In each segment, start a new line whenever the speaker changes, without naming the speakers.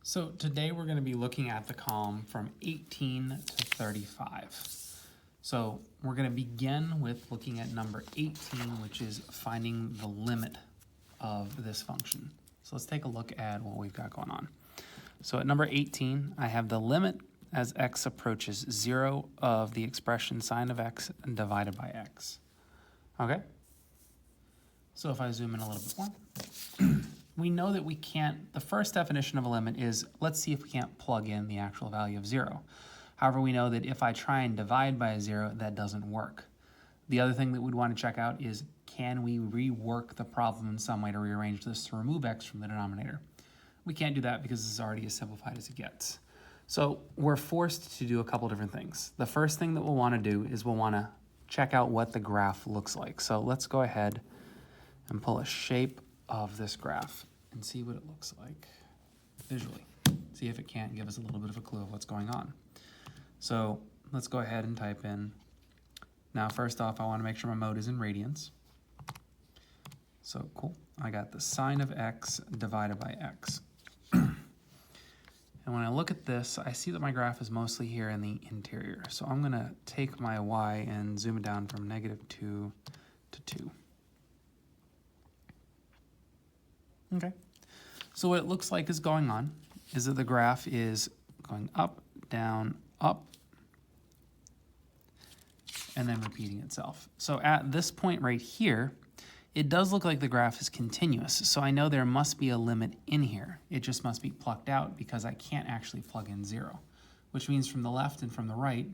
So today we're going to be looking at the column from 18 to 35. So we're going to begin with looking at number 18, which is finding the limit of this function. So let's take a look at what we've got going on. So at number 18, I have the limit as x approaches 0 of the expression sine of x divided by x. Okay? So if I zoom in a little bit more, we know that we can't, the first definition of a limit is, let's see if we can't plug in the actual value of 0. However, we know that if I try and divide by a 0, that doesn't work. The other thing that we'd want to check out is, can we rework the problem in some way to rearrange this to remove x from the denominator? We can't do that because this is already as simplified as it gets. So we're forced to do a couple different things. The first thing that we'll want to do is we'll want to check out what the graph looks like. So let's go ahead and pull a shape of this graph and see what it looks like visually. See if it can't give us a little bit of a clue of what's going on. So let's go ahead and type in. Now, first off, I want to make sure my mode is in radians. So cool. I got the sine of x divided by x. And when I look at this, I see that my graph is mostly here in the interior. So I'm going to take my y and zoom it down from -2 to 2. Okay. So what it looks like is going on is that the graph is going up, down, up, and then repeating itself. So at this point right here, it does look like the graph is continuous. So I know there must be a limit in here. It just must be plucked out because I can't actually plug in 0, which means from the left and from the right,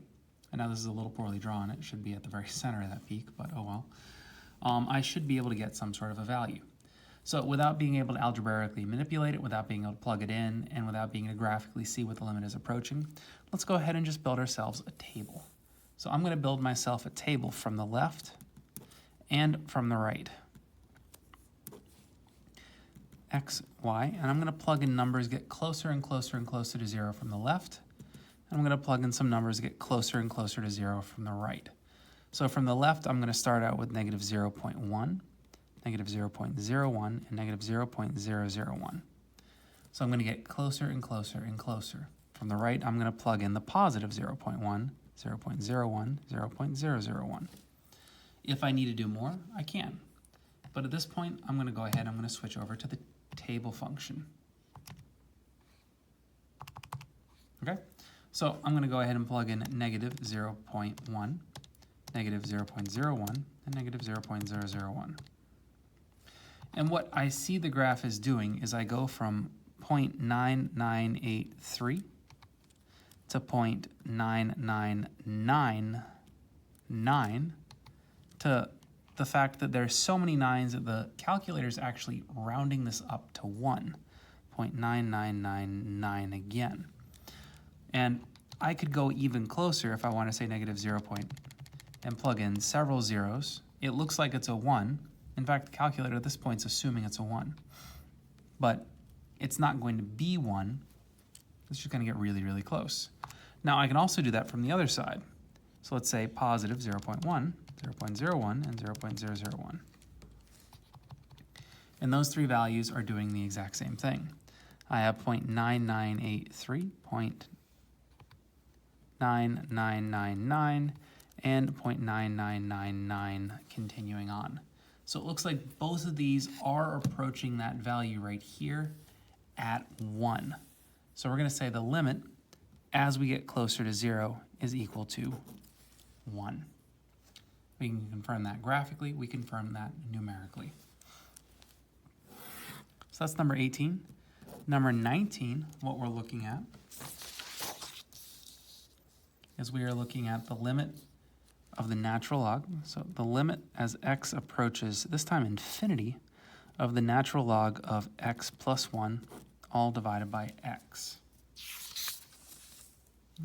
I know this is a little poorly drawn. It should be at the very center of that peak, but oh well. I should be able to get some sort of a value. So without being able to algebraically manipulate it, without being able to plug it in, and without being able to graphically see what the limit is approaching, let's go ahead and just build ourselves a table. So I'm going to build myself a table from the left and from the right. X, Y, and I'm going to plug in numbers, get closer and closer and closer to 0 from the left, and I'm going to plug in some numbers, get closer and closer to 0 from the right. So from the left, I'm going to start out with -0.1, -0.01, and -0.001. So I'm going to get closer and closer and closer. From the right, I'm going to plug in the positive 0.1, 0.01, 0.001. If I need to do more, I can. But at this point, I'm going to go ahead, I'm going to switch over to the table function. Okay? So I'm going to go ahead and plug in -0.1, -0.01, and -0.001. And what I see the graph is doing is I go from 0.9983 to 0.9999 to the fact that there's so many 9s that the calculator is actually rounding this up to 1, 0.9999 again. And I could go even closer if I want to say -0 and plug in several zeros. It looks like it's a 1. In fact, the calculator at this point is assuming it's a 1. But it's not going to be 1. It's just going to get really, really close. Now, I can also do that from the other side. So let's say positive 0.1, 0.01, and 0.001. And those three values are doing the exact same thing. I have 0.9983, 0.9999, and 0.9999 continuing on. So it looks like both of these are approaching that value right here at 1. So we're going to say the limit as we get closer to 0 is equal to 1. We can confirm that graphically, we confirm that numerically. So that's number 18. Number 19, what we're looking at is we are looking at the limit of the natural log. So the limit as x approaches, this time infinity, of the natural log of x plus 1, all divided by x.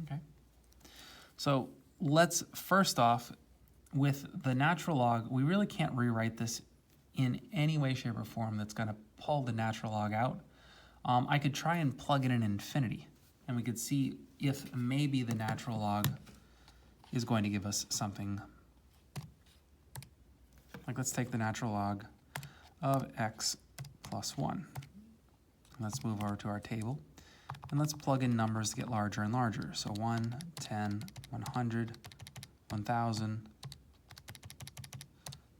Okay. So let's first off, with the natural log, we really can't rewrite this in any way, shape, or form that's going to pull the natural log out. I could try and plug in an infinity, and we could see if maybe the natural log is going to give us something. Like, let's take the natural log of x plus 1. Let's move over to our table. And let's plug in numbers to get larger and larger. So 1, 10, 100, 1,000,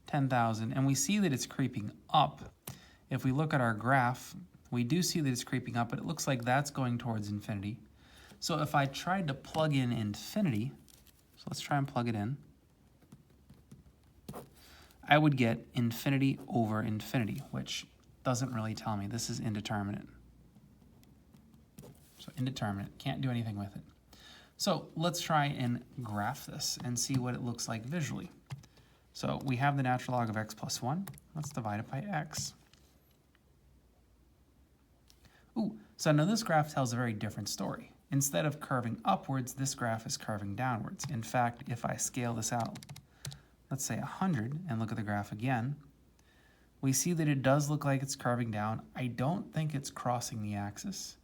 10,000. And we see that it's creeping up. If we look at our graph, we do see that it's creeping up, but it looks like that's going towards infinity. So if I tried to plug in infinity, so let's try and plug it in, I would get infinity over infinity, which doesn't really tell me. This is indeterminate. So indeterminate, can't do anything with it. So let's try and graph this and see what it looks like visually. So we have the natural log of x plus 1. Let's divide it by x. Ooh, so now this graph tells a very different story. Instead of curving upwards, this graph is curving downwards. In fact, if I scale this out, let's say 100, and look at the graph again, we see that it does look like it's curving down. I don't think it's crossing the axis.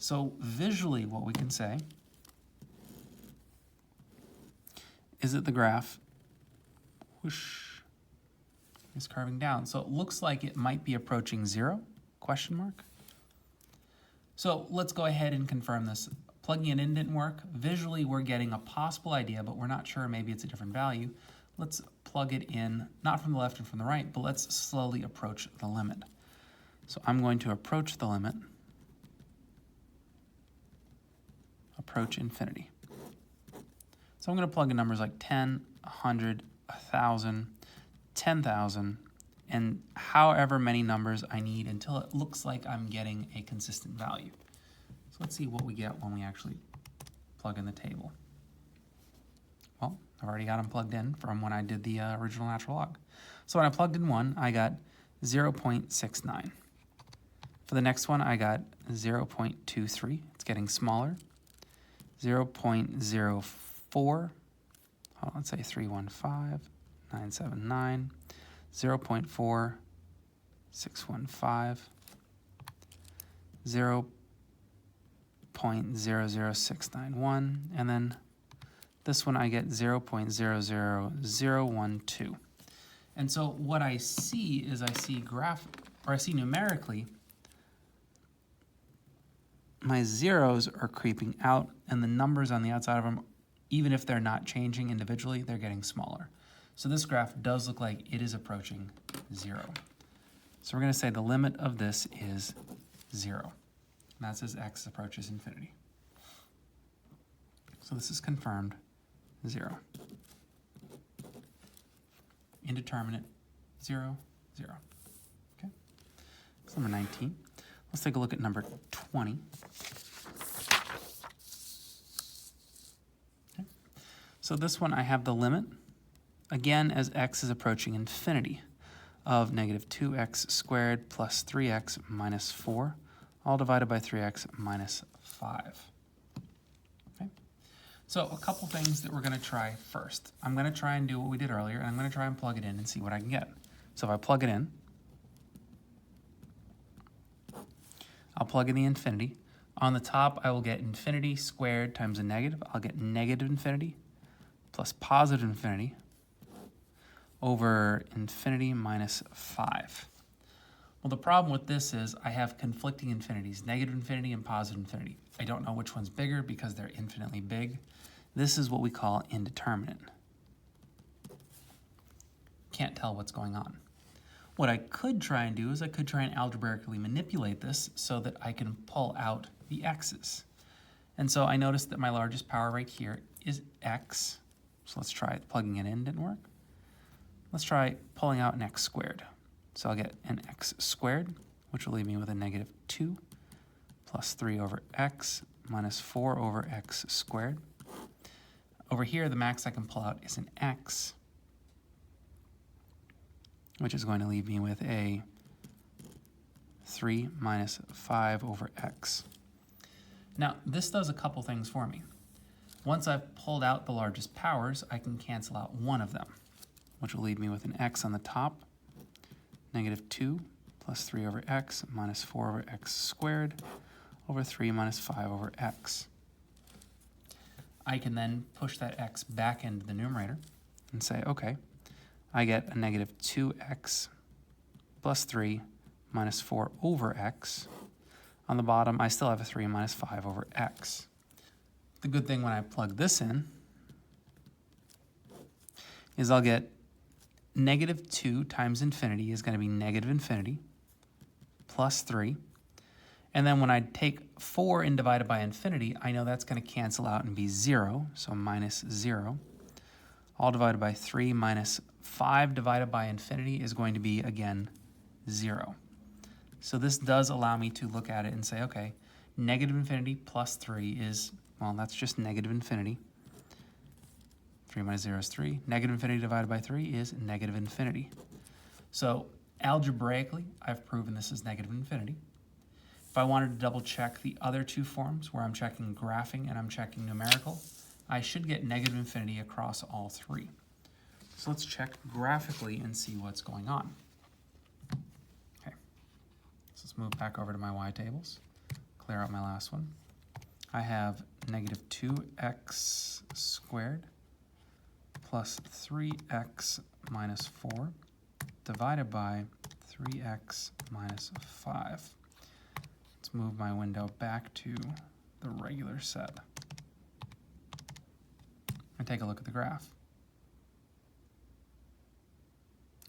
So visually, what we can say is that the graph whoosh, is curving down. So it looks like it might be approaching 0, question mark. So let's go ahead and confirm this. Plugging it in didn't work. Visually, we're getting a possible idea, but we're not sure. Maybe it's a different value. Let's plug it in, not from the left and from the right, but let's slowly approach the limit. So I'm going to approach the limit, approach infinity. So I'm going to plug in numbers like 10, 100, 1,000, 10,000, and however many numbers I need until it looks like I'm getting a consistent value. So let's see what we get when we actually plug in the table. Well, I've already got them plugged in from when I did the original natural log. So when I plugged in 1, I got 0.69. For the next one, I got 0.23. It's getting smaller. 0.04. Oh, let's say 315, 979. 0.4, 615, 0.00691, and then this one I get 0.00012. And so what I see is I see numerically, my zeros are creeping out, and the numbers on the outside of them, even if they're not changing individually, they're getting smaller. So this graph does look like it is approaching 0. So we're going to say the limit of this is 0. And that's as x approaches infinity. So this is confirmed 0. Indeterminate 0, 0. Okay. That's number 19. Let's take a look at number 20. Okay. So this one I have the limit, again, as x is approaching infinity, of negative 2x squared plus 3x minus 4, all divided by 3x minus 5. Okay? So a couple things that we're going to try first. I'm going to try and do what we did earlier, and I'm going to try and plug it in and see what I can get. So if I plug it in, I'll plug in the infinity. On the top, I will get infinity squared times a negative. I'll get negative infinity plus positive infinity over infinity minus 5. Well, the problem with this is I have conflicting infinities, negative infinity and positive infinity. I don't know which one's bigger because they're infinitely big. This is what we call indeterminate. Can't tell what's going on. What I could try and do is I could try and algebraically manipulate this so that I can pull out the x's. And so I noticed that my largest power right here is x. So let's try it. Plugging it in didn't work. Let's try pulling out an x squared. So I'll get an x squared, which will leave me with a negative 2 plus 3 over x minus 4 over x squared. Over here, the max I can pull out is an x, which is going to leave me with a 3 minus 5 over x. Now, this does a couple things for me. Once I've pulled out the largest powers, I can cancel out one of them, which will leave me with an x on the top, negative 2 plus 3 over x minus 4 over x squared over 3 minus 5 over x. I can then push that x back into the numerator and say, okay, I get a negative 2x plus 3 minus 4 over x. On the bottom, I still have a 3 minus 5 over x. The good thing when I plug this in is I'll get negative 2 times infinity is going to be negative infinity plus 3. And then when I take 4 and divide it by infinity, I know that's going to cancel out and be 0, so minus 0. All divided by 3 minus 5 divided by infinity is going to be, again, 0. So this does allow me to look at it and say, okay, negative infinity plus 3 is, well, that's just negative infinity. 3 minus 0 is 3. Negative infinity divided by 3 is negative infinity. So algebraically, I've proven this is negative infinity. If I wanted to double check the other two forms where I'm checking graphing and I'm checking numerical, I should get negative infinity across all three. So let's check graphically and see what's going on. Okay, so let's move back over to my y tables, clear out my last one. I have negative 2x squared plus 3x minus 4 divided by 3x minus 5. Let's move my window back to the regular set and take a look at the graph.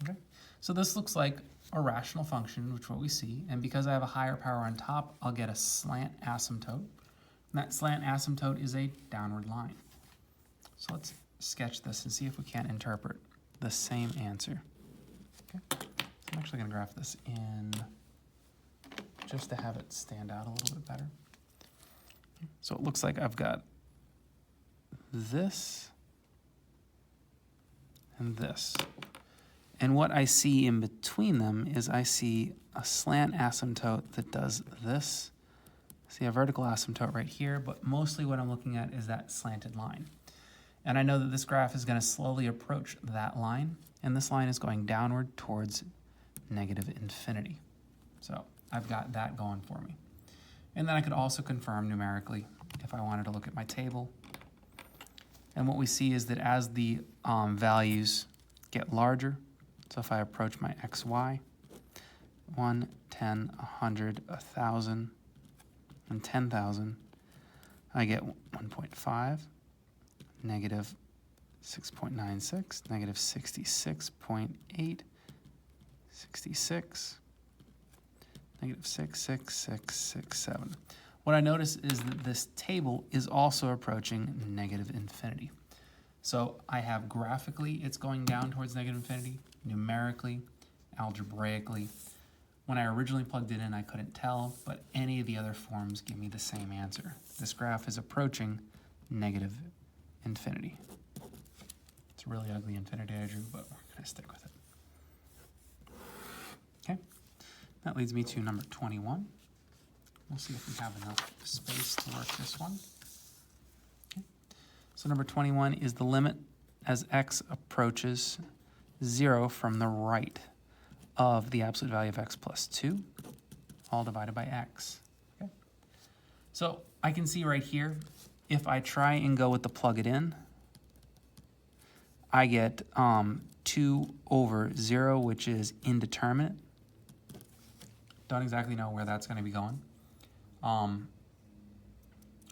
Okay, so this looks like a rational function, which is what we see, and because I have a higher power on top, I'll get a slant asymptote. And that slant asymptote is a downward line. So let's sketch this and see if we can't interpret the same answer. Okay, so I'm actually going to graph this in just to have it stand out a little bit better. So it looks like I've got this and this. And what I see in between them is I see a slant asymptote that does this. I see a vertical asymptote right here, but mostly what I'm looking at is that slanted line. And I know that this graph is going to slowly approach that line, and this line is going downward towards negative infinity. So I've got that going for me. And then I could also confirm numerically if I wanted to look at my table. And what we see is that as the values get larger, so if I approach my xy, 1, 10, 100, 1,000, and 10,000, I get 1.5, negative 6.96, negative 66.8, 66, negative 66667. What I notice is that this table is also approaching negative infinity. So I have graphically it's going down towards negative infinity, numerically, algebraically. When I originally plugged it in, I couldn't tell, but any of the other forms give me the same answer. This graph is approaching negative infinity. It's a really ugly infinity I drew, but we're going to stick with it. Okay, that leads me to number 21. We'll see if we have enough space to work this one. Okay. So number 21 is the limit as x approaches 0 from the right of the absolute value of x plus 2, all divided by x. Okay. So I can see right here, if I try and go with the plug it in, I get 2 over 0, which is indeterminate. Don't exactly know where that's going to be going.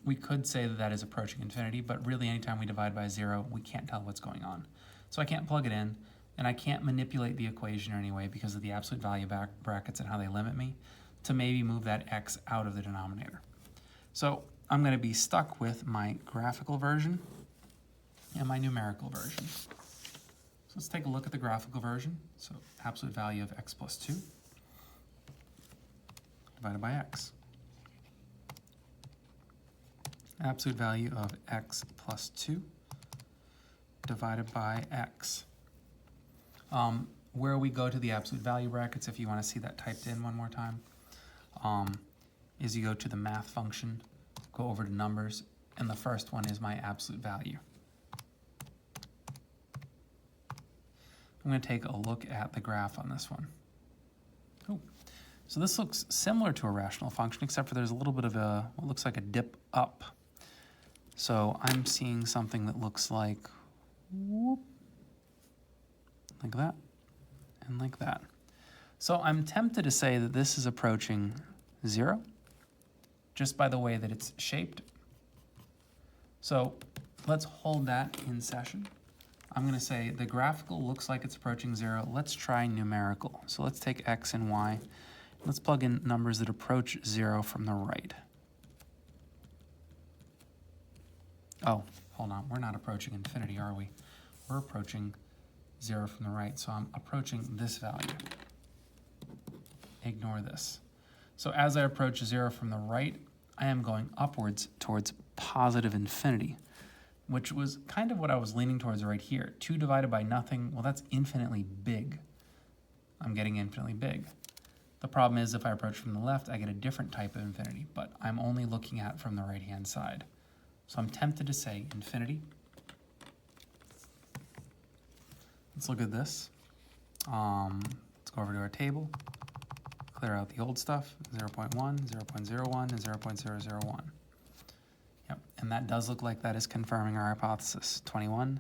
We could say that that is approaching infinity, but really anytime we divide by 0, we can't tell what's going on. So I can't plug it in, and I can't manipulate the equation in any way because of the absolute value brackets and how they limit me to maybe move that x out of the denominator. So I'm going to be stuck with my graphical version and my numerical version. So let's take a look at the graphical version. So absolute value of x plus 2 divided by x. Absolute value of x plus 2 divided by x. Where we go to the absolute value brackets, if you want to see that typed in one more time, is you go to the math function, go over to numbers, and the first one is my absolute value. I'm going to take a look at the graph on this one. Oh, so this looks similar to a rational function, except for there's a little bit of a, what looks like a dip up. So I'm seeing something that looks like, whoop, like that, and like that. So I'm tempted to say that this is approaching 0, just by the way that it's shaped. So let's hold that in session. I'm going to say the graphical looks like it's approaching 0. Let's try numerical. So let's take x and y. Let's plug in numbers that approach 0 from the right. Oh, hold on. We're not approaching infinity, are we? We're approaching 0 from the right. So I'm approaching this value. Ignore this. So as I approach 0 from the right, I am going upwards towards positive infinity, which was kind of what I was leaning towards right here. 2 divided by nothing, well, that's infinitely big. I'm getting infinitely big. The problem is if I approach from the left, I get a different type of infinity, but I'm only looking at from the right-hand side. So I'm tempted to say infinity. Let's look at this. Let's go over to our table, clear out the old stuff, 0.1, 0.01, and 0.001. Yep, and that does look like that is confirming our hypothesis. 21,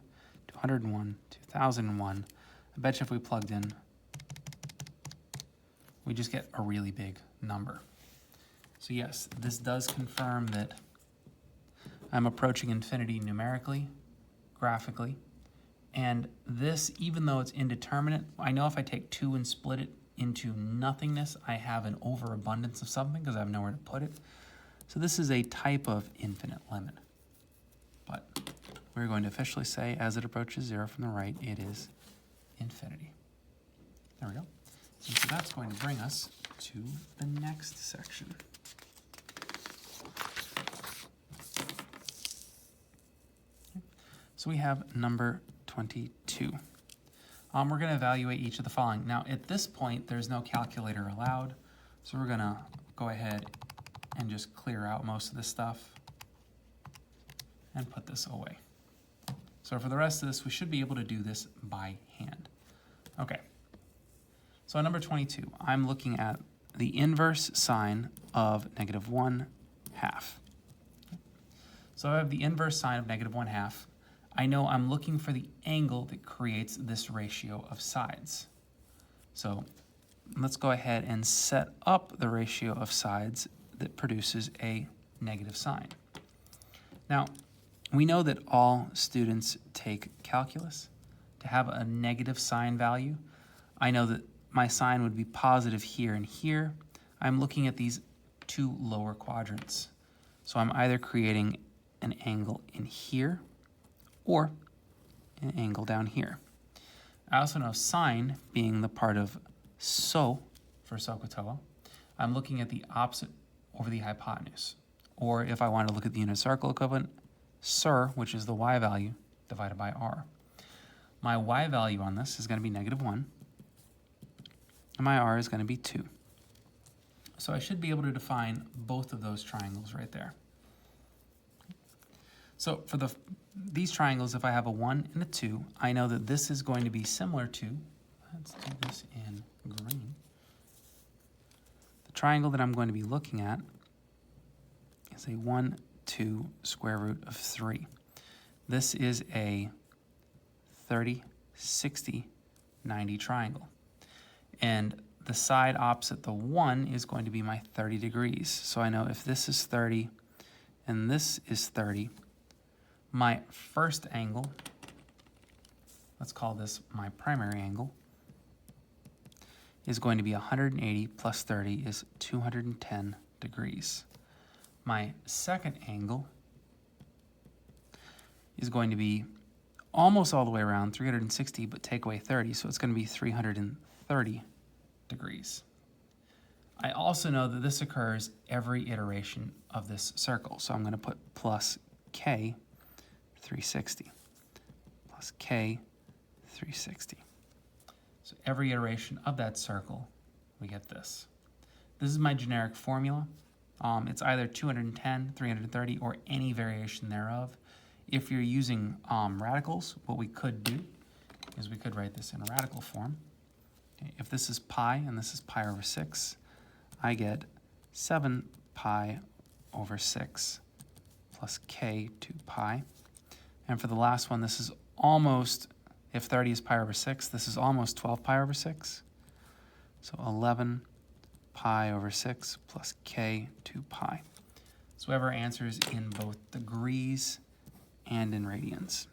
201, 2001. I bet you if we plugged in, we just get a really big number. So yes, this does confirm that I'm approaching infinity numerically, graphically, and this, even though it's indeterminate, I know if I take 2 and split it into nothingness, I have an overabundance of something because I have nowhere to put it. So this is a type of infinite limit. But we're going to officially say, as it approaches 0 from the right, it is infinity. There we go. And so that's going to bring us to the next section. So we have number 22. We're going to evaluate each of the following. Now, at this point, there's no calculator allowed, so we're going to go ahead and just clear out most of this stuff and put this away. So for the rest of this, we should be able to do this by hand. Okay. So number 22, I'm looking at the inverse sine of -1/2. So I have the inverse sine of -1/2. I know I'm looking for the angle that creates this ratio of sides. So let's go ahead and set up the ratio of sides that produces a negative sign. Now, we know that all students take calculus. To have a negative sign value, I know that my sign would be positive here and here. I'm looking at these 2 lower quadrants. So I'm either creating an angle in here or an angle down here. I also know sine being the part of so for SOHCAHTOA. I'm looking at the opposite over the hypotenuse. Or if I want to look at the unit circle equivalent, SIR, which is the y value, divided by r. My y value on this is going to be -1, and my r is going to be 2. So I should be able to define both of those triangles right there. So for these triangles, if I have a 1 and a 2, I know that this is going to be similar to, let's do this in green. The triangle that I'm going to be looking at is a 1, 2 square root of 3. This is a 30, 60, 90 triangle. And the side opposite the 1 is going to be my 30 degrees. So I know if this is 30 and this is 30, my first angle, let's call this my primary angle, is going to be 180 plus 30 is 210 degrees. My second angle is going to be almost all the way around 360, but take away 30, so it's going to be 330 degrees. I also know that this occurs every iteration of this circle, so I'm going to put plus k 360 plus k 360. So every iteration of that circle, we get this. This is my generic formula. It's either 210, 330, or any variation thereof. If you're using radicals, what we could do is we could write this in a radical form. Okay, if this is pi and this is pi over 6, I get 7 pi over 6 plus k 2 pi. And for the last one, this is almost, if 30 is pi over 6, this is almost 12 pi over 6. So 11 pi over 6 plus k 2 pi. So whoever answers in both degrees and in radians,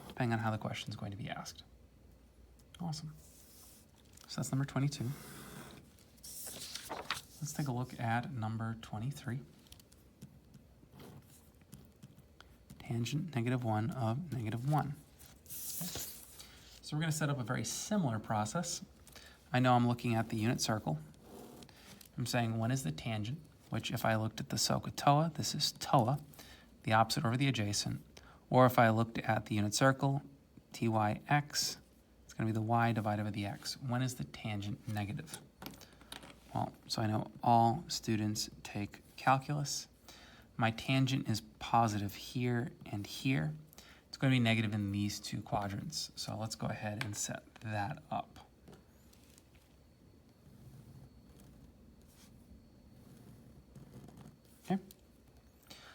depending on how the question is going to be asked. Awesome. So that's number 22. Let's take a look at number 23. Tangent -1 of -1. Okay. So we're going to set up a very similar process. I know I'm looking at the unit circle. I'm saying when is the tangent, which if I looked at the SOHCAHTOA, this is TOA, the opposite over the adjacent. Or if I looked at the unit circle, TYX, it's going to be the y divided by the x. When is the tangent negative? Well, so I know all students take calculus. My tangent is positive here and here. It's going to be negative in these two quadrants. So let's go ahead and set that up. Okay.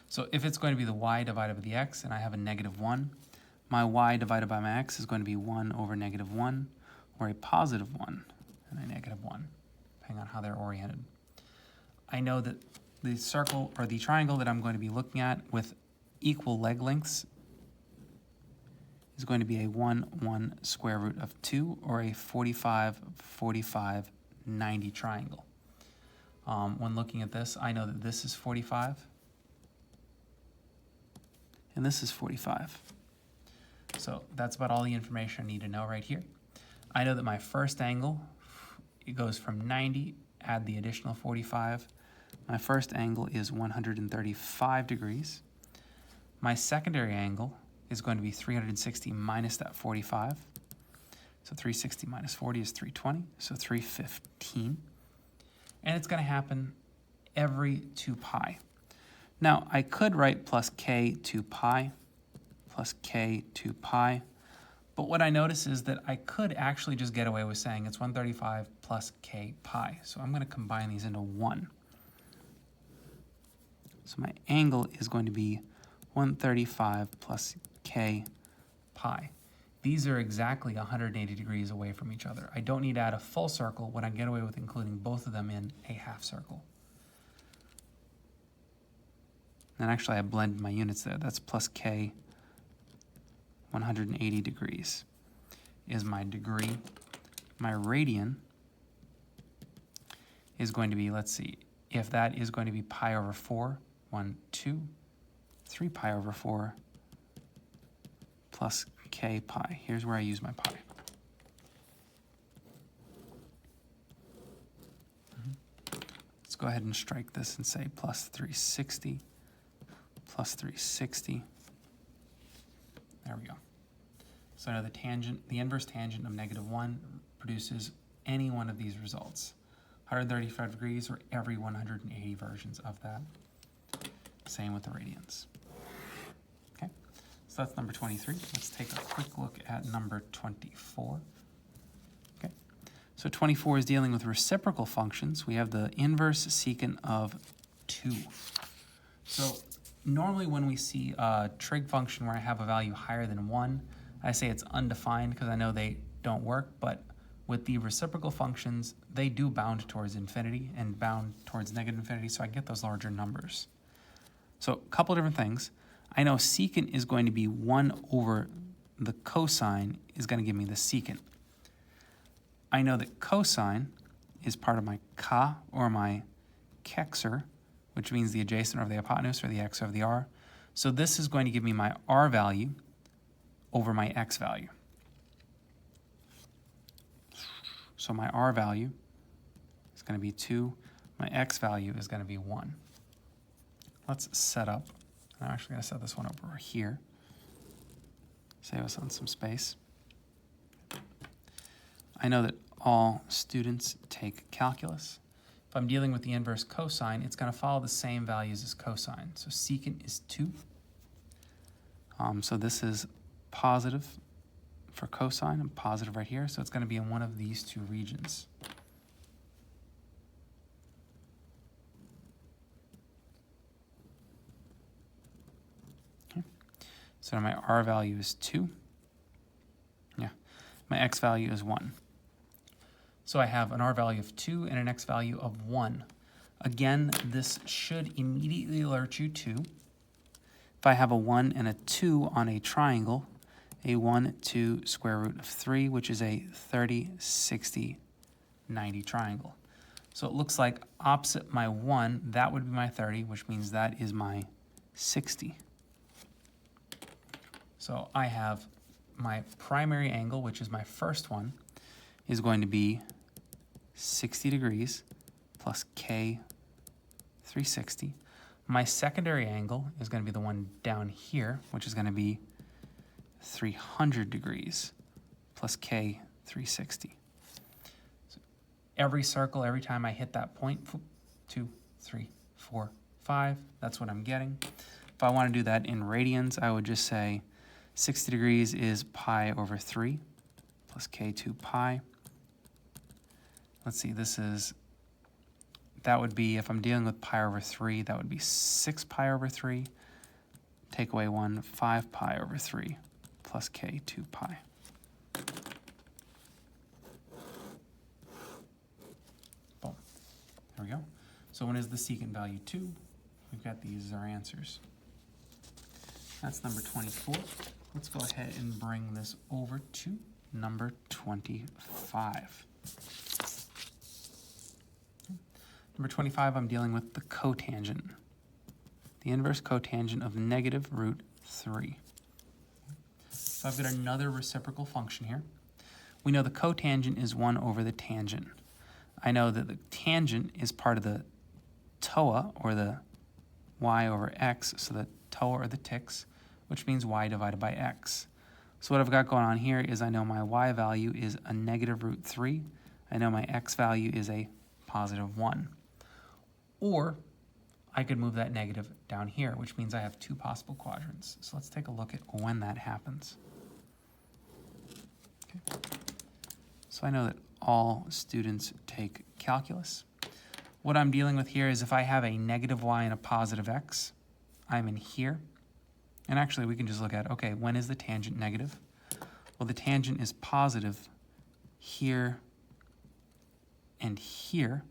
So if it's going to be the y divided by the x and I have a -1, my y divided by my x is going to be 1 over -1, or a +1 and a -1, depending on how they're oriented. I know that the circle or the triangle that I'm going to be looking at with equal leg lengths is going to be a 1 square root of 2, or a 45, 45, 90 triangle. When looking at this, I know that this is 45 and this is 45. So that's about all the information I need to know right here. I know that my first angle, it goes from 90, add the additional 45. My first angle is 135 degrees. My secondary angle is going to be 360 minus that 45. So 360 minus 40 is 320, so 315. And it's going to happen every 2 pi. Now, I could write plus k 2 pi, plus k 2 pi, but what I notice is that I could actually just get away with saying it's 135 plus k pi. So I'm going to combine these into 1. So my angle is going to be 135 plus k pi. These are exactly 180 degrees away from each other. I don't need to add a full circle when I get away with including both of them in a half circle. And actually I blended my units there. That's plus k 180 degrees is my degree. My radian is going to be, let's see, if that is going to be pi over 4, 1, 2, 3 pi over 4 plus k pi. Here's where I use my pi. Let's go ahead and strike this and say plus 360, plus 360. There we go. So now the tangent, the inverse tangent of -1 produces any one of these results. 135 degrees or every 180 versions of that. Same with the radians. Okay, so that's number 23. Let's take a quick look at number 24. Okay, so 24 is dealing with reciprocal functions. We have the inverse secant of 2. So normally when we see a trig function where I have a value higher than 1, I say it's undefined because I know they don't work, but with the reciprocal functions, they do bound towards infinity and bound towards negative infinity, so I get those larger numbers. So a couple of different things. I know secant is going to be 1 over the cosine is going to give me the secant. I know that cosine is part of my ka or my kexer, which means the adjacent over the hypotenuse or the x over the r. So this is going to give me my r value over my x value. So my r value is going to be 2. My x value is going to be 1. Let's set up. I'm actually going to set this one up over here. Save us on some space. I know that all students take calculus. If I'm dealing with the inverse cosine, it's going to follow the same values as cosine. So secant is 2. So this is positive for cosine and positive right here. So it's going to be in one of these two regions. Okay. So my r value is 2. Yeah. My x value is 1. So I have an r value of 2 and an x value of 1. again, this should immediately alert you to, if I have a 1 and a 2 on a triangle, a 1, 2, square root of 3, which is a 30, 60, 90 triangle. So it looks like opposite my 1, that would be my 30, which means that is my 60. So I have my primary angle, which is my first one, is going to be 60 degrees plus K 360. My secondary angle is going to be the one down here, which is going to be 300 degrees plus K 360. So every circle, every time I hit that point, 2, 3, 4, 5, that's what I'm getting. If I want to do that in radians, I would just say 60 degrees is pi over 3 plus K2 pi. Let's see, that would be, if I'm dealing with pi over 3, that would be 6 pi over 3. Take away 1, 5 pi over 3 plus K2 pi. Boom. There we go. So when is the secant value 2? We've got these as our answers. That's number 24. Let's go ahead and bring this over to number 25. Number 25, I'm dealing with the cotangent, the inverse cotangent of negative root 3. So I've got another reciprocal function here. We know the cotangent is 1 over the tangent. I know that the tangent is part of the TOA, or the y over x, so the TOA or the ticks, which means y divided by x. So what I've got going on here is I know my y value is a negative root 3. I know my x value is a positive 1. Or I could move that negative down here, which means I have 2 possible quadrants. So let's take a look at when that happens. Okay. So I know that all students take calculus. What I'm dealing with here is if I have a negative y and a positive x, I'm in here. And actually, we can just look at, okay, when is the tangent negative? Well, the tangent is positive here and here,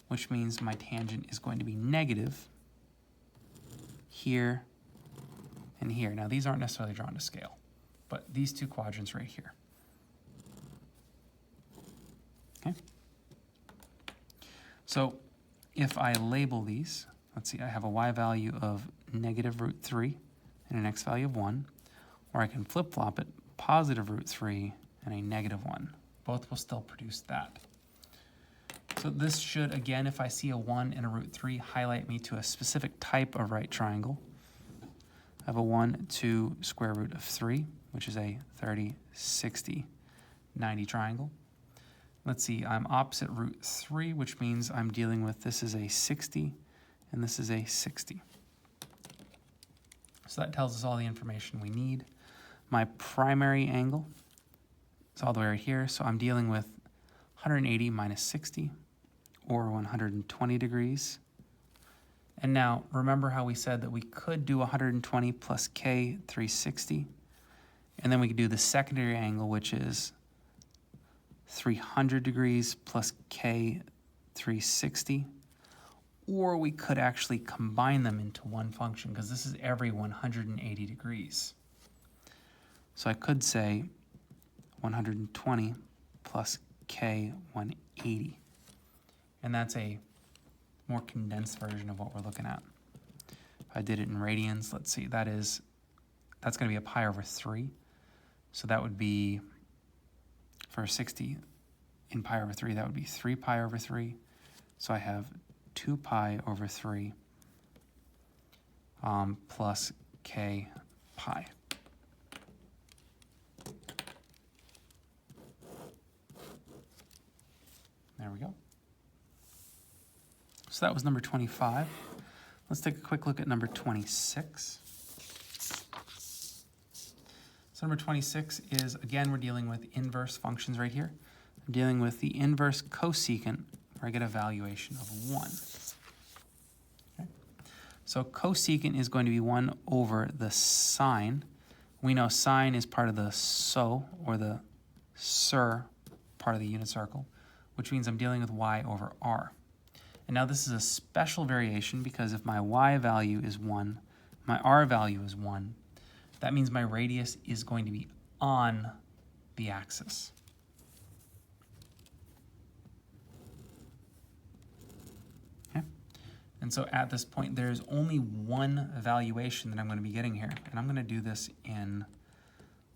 which means my tangent is going to be negative here and here. Now, these aren't necessarily drawn to scale, but these 2 quadrants right here. Okay? So if I label these, let's see, I have a y value of negative root 3 and an x value of 1, or I can flip-flop it, positive root 3 and a negative 1. Both will still produce that. So this should, again, if I see a 1 and a root 3, highlight me to a specific type of right triangle. I have a 1, 2, square root of 3, which is a 30, 60, 90 triangle. Let's see, I'm opposite root 3, which means I'm dealing with, this is a 60, and this is a 60. So that tells us all the information we need. My primary angle is all the way right here, so I'm dealing with 180 minus 60, or 120 degrees. And now, remember how we said that we could do 120 plus K 360, and then we could do the secondary angle, which is 300 degrees plus K 360, or we could actually combine them into one function, because this is every 180 degrees. So I could say 120 plus K 180. And that's a more condensed version of what we're looking at. If I did it in radians, let's see, that's going to be a pi over 3. So that would be, for 60 in pi over 3, that would be 3 pi over 3. So I have 2 pi over 3 plus K pi. There we go. So that was number 25. Let's take a quick look at number 26. So number 26 is, again, we're dealing with inverse functions right here. I'm dealing with the inverse cosecant, where I get a valuation of 1. Okay. So cosecant is going to be 1 over the sine. We know sine is part of the SO, or the SUR part of the unit circle, which means I'm dealing with y over r. And now this is a special variation because if my y value is 1, my r value is 1, that means my radius is going to be on the axis. Okay? And so at this point, there's only one evaluation that I'm going to be getting here. And I'm going to do this in,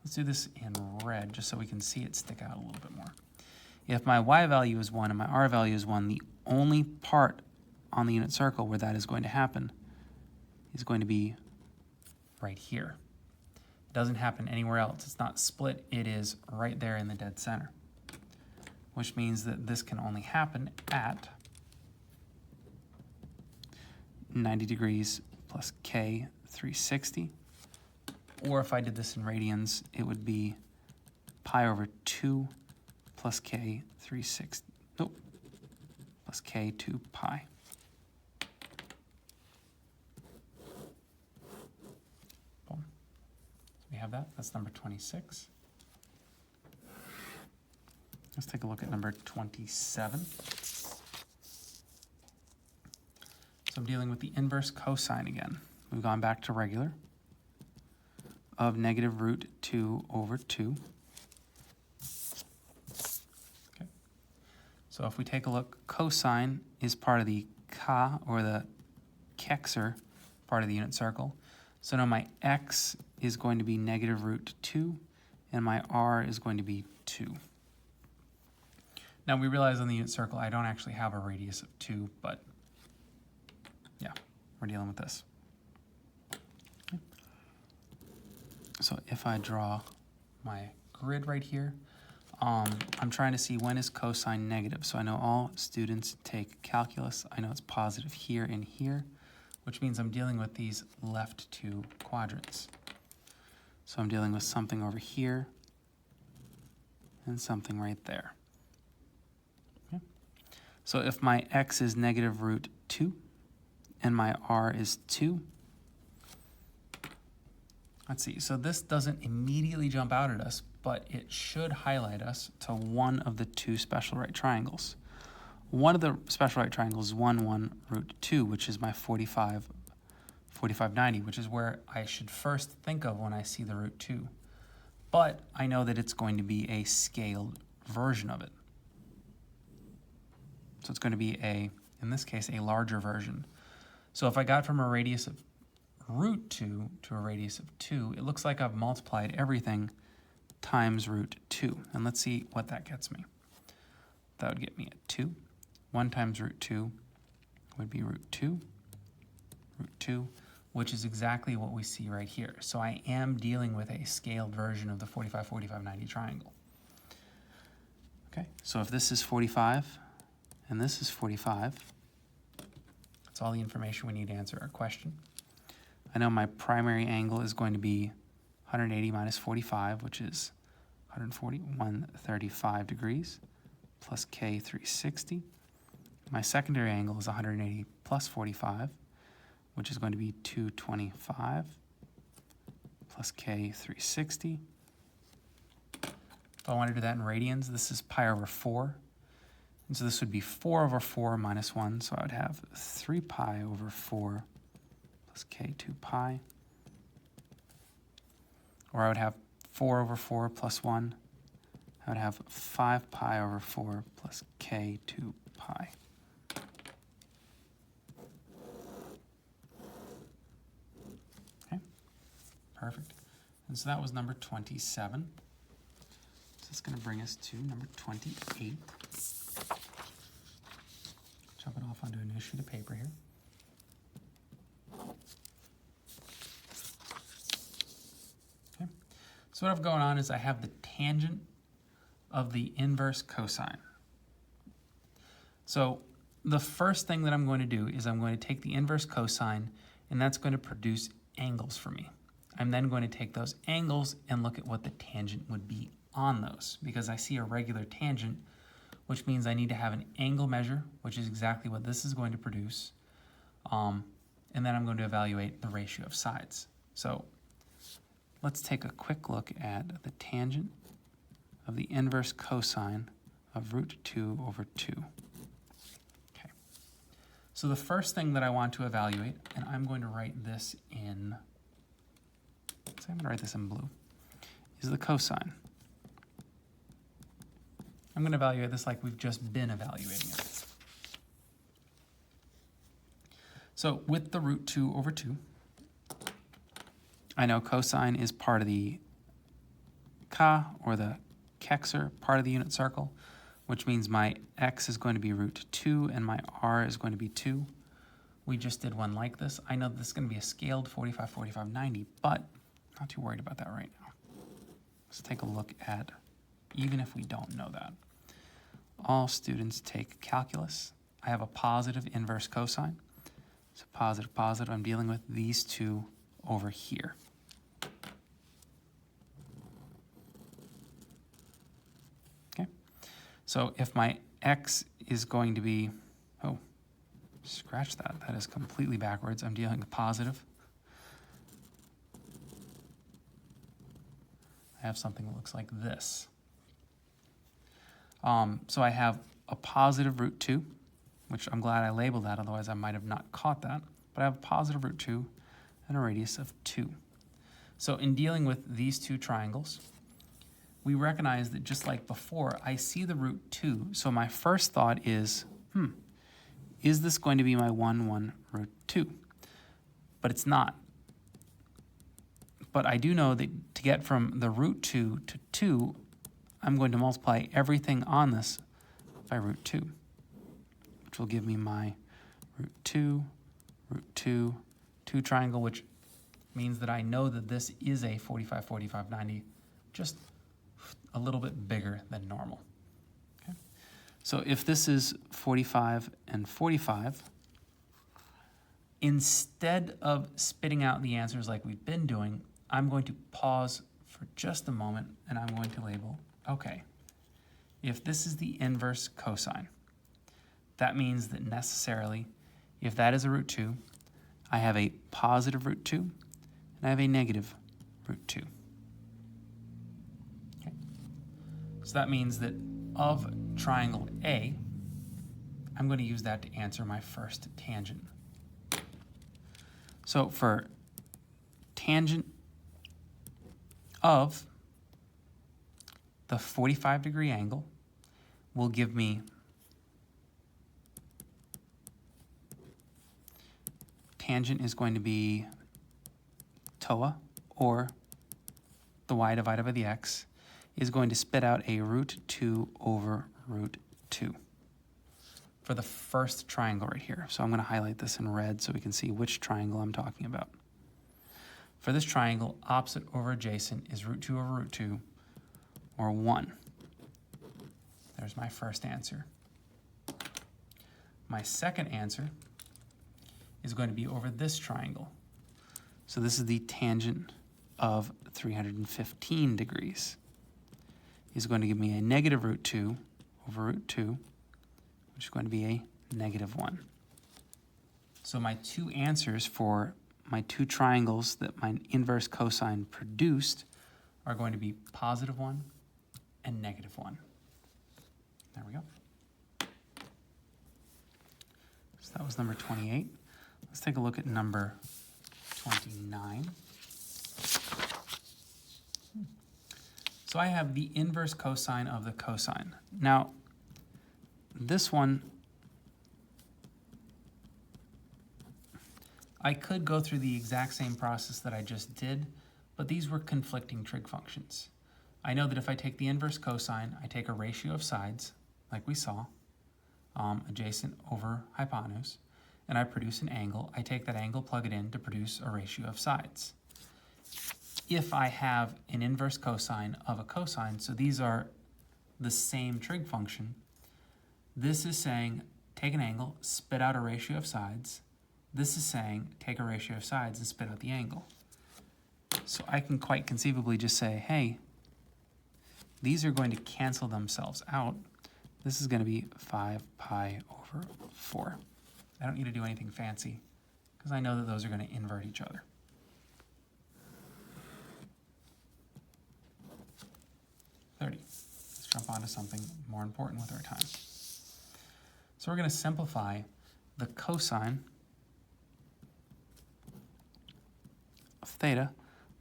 let's do this in red just so we can see it stick out a little bit more. If my y value is 1 and my r value is 1, the only part on the unit circle where that is going to happen is going to be right here. It doesn't happen anywhere else. It's not split. It is right there in the dead center, which means that this can only happen at 90 degrees plus k 360. Or if I did this in radians, it would be pi over 2 plus k 360. Nope. Plus k 2 pi. Boom. So we have that. That's number 26. Let's take a look at number 27. So I'm dealing with the inverse cosine again. We've gone back to regular of negative root 2 over 2. Okay. So if we take a look, cosine is part of the ka, or the kexer part of the unit circle. So now my x is going to be negative root 2, and my r is going to be 2. Now we realize on the unit circle I don't actually have a radius of 2, but yeah, we're dealing with this. Okay. So if I draw my grid right here, I'm trying to see when is cosine negative. So I know all students take calculus. I know it's positive here and here, which means I'm dealing with these left two quadrants. So I'm dealing with something over here and something right there. Okay. So if my x is negative root 2 and my r is 2, let's see, so this doesn't immediately jump out at us, but it should highlight us to one of the two special right triangles. One of the special right triangles is 1, 1, root 2, which is my 45, 90, which is where I should first think of when I see the root 2. But I know that it's going to be a scaled version of it. So it's going to be in this case, a larger version. So if I got from a radius of root 2 to a radius of 2, it looks like I've multiplied everything times root 2. And let's see what that gets me. That would get me at 2. 1 times root 2 would be root 2, which is exactly what we see right here. So I am dealing with a scaled version of the 45, 45, 90 triangle. Okay, so if this is 45 and this is 45, that's all the information we need to answer our question. I know my primary angle is going to be 180 minus 45, which is 135 degrees, plus k 360. My secondary angle is 180 plus 45, which is going to be 225, plus k 360. If I want to do that in radians, this is pi over 4. And so this would be 4 over 4 minus 1, so I would have 3 pi over 4 plus k 2 pi. Or I would have 4 over 4 plus 1. I would have 5 pi over 4 plus k 2 pi. Okay, perfect. And so that was number 27. So it's going to bring us to number 28. Jump it off onto a new sheet of paper here. Okay. So what I've going on is I have the tangent of the inverse cosine. So the first thing that I'm going to do is I'm going to take the inverse cosine, and that's going to produce angles for me. I'm then going to take those angles and look at what the tangent would be on those, because I see a regular tangent, which means I need to have an angle measure, which is exactly what this is going to produce. And then I'm going to evaluate the ratio of sides. So let's take a quick look at the tangent of the inverse cosine of root 2 over 2. Okay. So the first thing that I want to evaluate, and I'm going to write this in, so I'm going to write this in blue, is the cosine. I'm going to evaluate this like we've just been evaluating it. So with the root 2 over 2, I know cosine is part of the ka, or the kexer, part of the unit circle, which means my x is going to be root 2 and my r is going to be 2. We just did one like this. I know this is going to be a scaled 45, 45, 90, but I'm not too worried about that right now. Let's take a look at, even if we don't know that. All students take calculus. I have a positive inverse cosine. So positive, positive. I'm dealing with these two over here. Okay. So if my x is going to be, oh, scratch that. That is completely backwards. I'm dealing with positive. I have something that looks like this. So I have a positive root 2, which I'm glad I labeled that, otherwise I might have not caught that. But I have a positive root 2 and a radius of 2. So in dealing with these two triangles, we recognize that just like before, I see the root 2. So my first thought is, is this going to be my 1, 1, root 2? But it's not. But I do know that to get from the root 2 to 2, I'm going to multiply everything on this by root 2, which will give me my root 2, 2 triangle, which means that I know that this is a 45, 45, 90, just a little bit bigger than normal. Okay? So if this is 45 and 45, instead of spitting out the answers like we've been doing, I'm going to pause for just a moment and I'm going to label, okay, if this is the inverse cosine, that means that necessarily, if that is a root 2, I have a positive root 2 and I have a negative root 2. Okay. So that means that of triangle A, I'm going to use that to answer my first tangent. So for tangent of the 45-degree angle will give me tangent is going to be TOA, or the y divided by the x, is going to spit out a root 2 over root 2 for the first triangle right here. So I'm going to highlight this in red so we can see which triangle I'm talking about. For this triangle, opposite over adjacent is root 2 over root 2, or 1. There's my first answer. My second answer is going to be over this triangle. So this is the tangent of 315 degrees. Is going to give me a negative root 2 over root 2, which is going to be a negative 1. So my two answers for my two triangles that my inverse cosine produced are going to be positive 1 and negative 1. There we go. So that was number 28. Let's take a look at number 29. So I have the inverse cosine of the cosine. Now, this one, I could go through the exact same process that I just did, but these were conflicting trig functions. I know that if I take the inverse cosine, I take a ratio of sides, like we saw, adjacent over hypotenuse, and I produce an angle. I take that angle, plug it in to produce a ratio of sides. If I have an inverse cosine of a cosine, so these are the same trig function, this is saying take an angle, spit out a ratio of sides. This is saying take a ratio of sides and spit out the angle. So I can quite conceivably just say, hey, these are going to cancel themselves out. This is going to be 5 pi over 4. I don't need to do anything fancy because I know that those are going to invert each other. Let's jump on to something more important with our time. So we're going to simplify the cosine of theta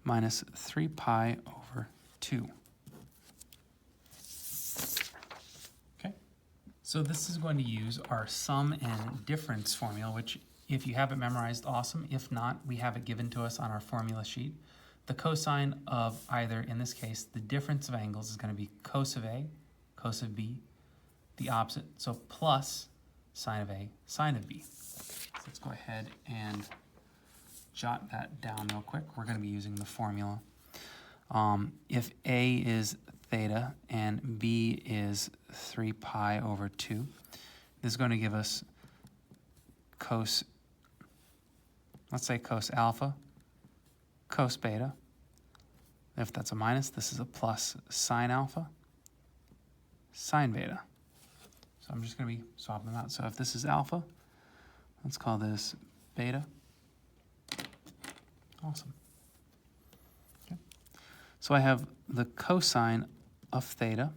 minus 3 pi over 2. Okay, so this is going to use our sum and difference formula, which if you have it memorized, awesome. If not, we have it given to us on our formula sheet. The cosine of either, in this case, the difference of angles is going to be cos of A, cos of B, the opposite, so plus sine of A, sine of B. So let's go ahead and jot that down real quick. We're going to be using the formula. If A is theta and B is 3 pi over 2, this is going to give us cos, let's say cos alpha, cos beta. If that's a minus, this is a plus sine alpha, sine beta. So I'm just going to be swapping them out. So if this is alpha, let's call this beta. Awesome. Okay. So I have the cosine of theta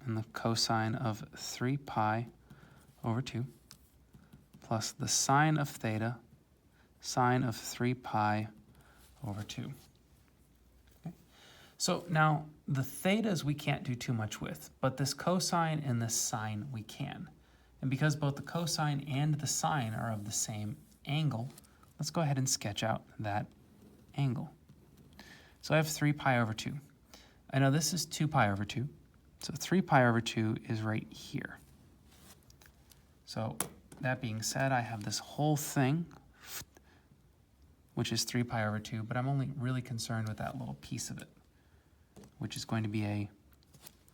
and the cosine of 3 pi over 2 plus the sine of theta, sine of 3 pi over 2. Okay. So now the thetas we can't do too much with, but this cosine and this sine we can. And because both the cosine and the sine are of the same angle, let's go ahead and sketch out that angle. So I have 3 pi over 2. I know this is 2 pi over 2. So 3 pi over 2 is right here. So that being said, I have this whole thing, which is 3 pi over 2, but I'm only really concerned with that little piece of it, which is going to be a,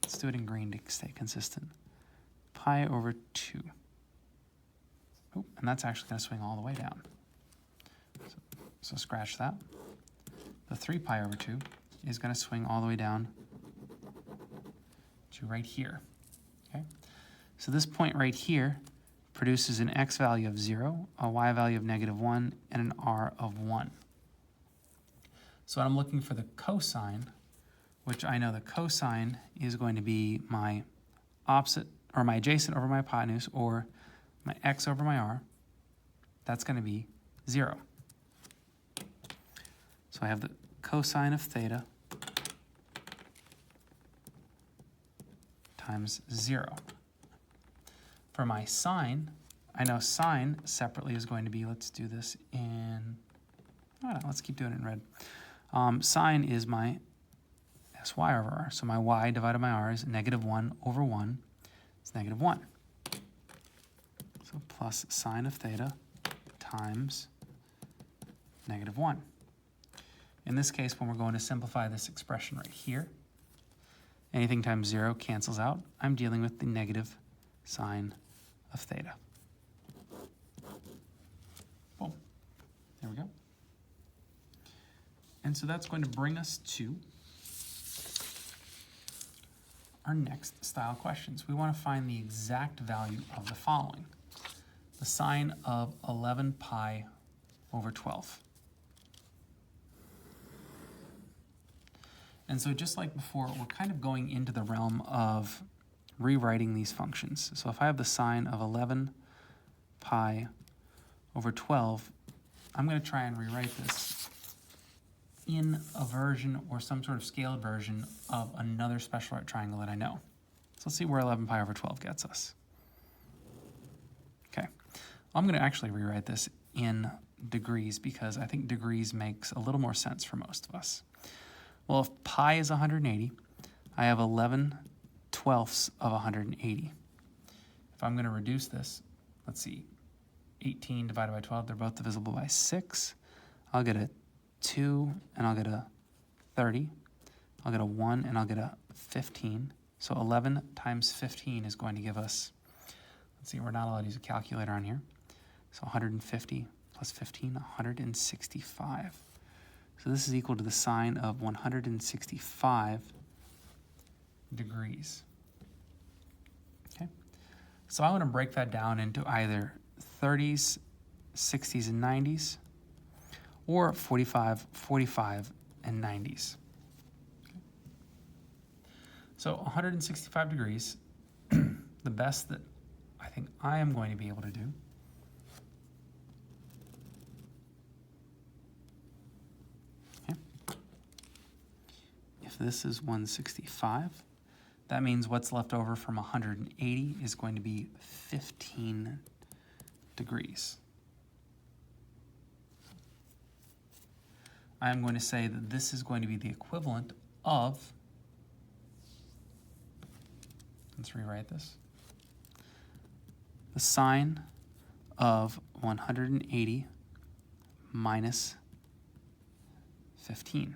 let's do it in green to stay consistent, pi over 2. Oh, and that's actually going to swing all the way down. So scratch that. The 3 pi over 2 is going to swing all the way down to right here. Okay? So this point right here produces an x value of 0, a y value of -1, and an r of 1. So I'm looking for the cosine, which I know the cosine is going to be my opposite, or my adjacent over my hypotenuse, or my x over my r. That's going to be 0. So I have the cosine of theta times 0. For my sine, I know sine separately is going to be, let's do this in, let's keep doing it in red. Sine is my sy over r. So my y divided by r is -1 over 1. It's -1. So plus sine of theta times -1. In this case, when we're going to simplify this expression right here, anything times 0 cancels out. I'm dealing with the negative sine of theta. Boom. There we go. And so that's going to bring us to our next style questions. We want to find the exact value of the following. The sine of 11 pi over 12. And so just like before, we're kind of going into the realm of rewriting these functions. So if I have the sine of 11 pi over 12, I'm going to try and rewrite this in a version or some sort of scaled version of another special right triangle that I know. So let's see where 11 pi over 12 gets us. Okay, I'm going to actually rewrite this in degrees because I think degrees makes a little more sense for most of us. Well, if pi is 180, I have 11 twelfths of 180. If I'm going to reduce this, let's see, 18 divided by 12, they're both divisible by 6. I'll get a 2, and I'll get a 30. I'll get a 1, and I'll get a 15. So 11 times 15 is going to give us, let's see, we're not allowed to use a calculator on here. So 150 plus 15, 165. So this is equal to the sine of 165 degrees. Okay, so I want to break that down into either 30s, 60s, and 90s, or 45, 45, and 90s. Okay. So 165 degrees, the best that I think I am going to be able to do this is 165. That means what's left over from 180 is going to be 15 degrees. I'm going to say that this is going to be the equivalent of, let's rewrite this, the sine of 180 minus 15.